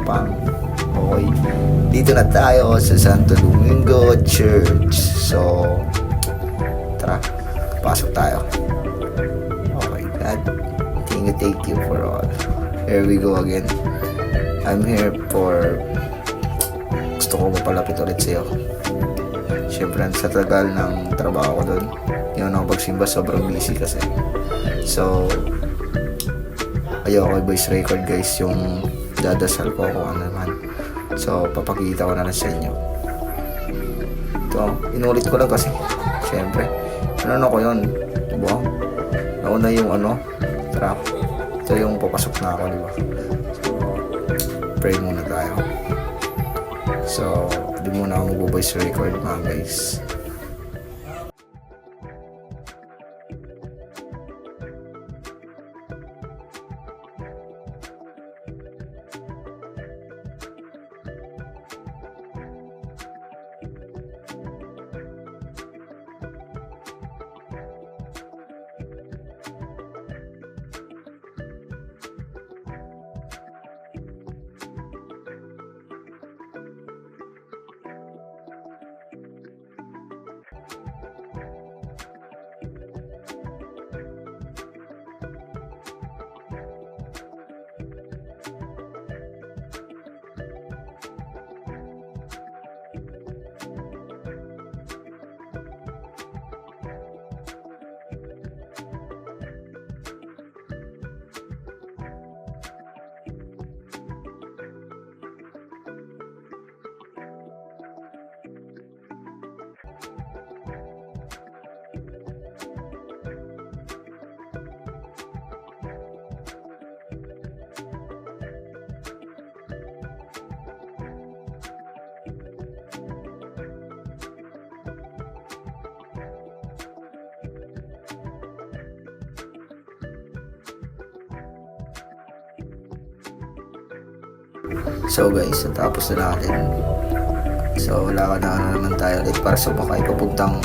Pang. Okay. Dito na tayo sa Santo Domingo Church. So, tara. Pasok tayo. Okay, God. Thank you for all. Here we go again. I'm here for... Gusto ko mapalapit ulit sa'yo. Siyempre, sa tagal ng trabaho ko doon, hindi ako nakapagsimba, sobrang busy kasi. So, ayoko voice record guys, yung dadasal ko kung ano naman. So, papakita ko na lang sa inyo. Ito, inulit ko lang kasi. Siyempre, ano ko yun? Diba? Nauna yung trap. Ito yung papasok na ako, diba? So, pray muna tayo. So, di muna ako mag-voice record mga guys. So guys, natapos na natin. So lakad na naman tayo ulit para sumakay papuntang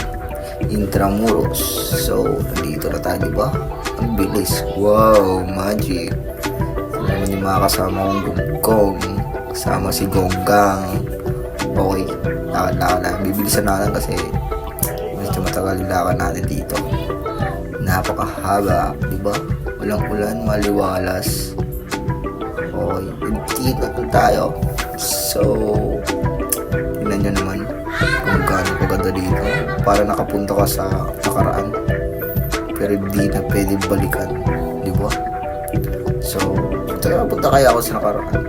Intramuros. So nandito na tayo, diba? Ang bilis. Wow, magic. Ito naman yung mga kasama kong gumkong. Kasama si Gonggang. Okay, lakad na. Bibilisan natin kasi medyo matagal yung lakad natin dito. Napakahaba, diba? Walang ulan, maliwalas. Okay, dito tayo. So, tingnan nyo naman kung gaano kaganda dito. Para nakapunta ka sa nakaraan, pero hindi na pwede balikan, di ba? So, punta kaya ako sa nakaraan.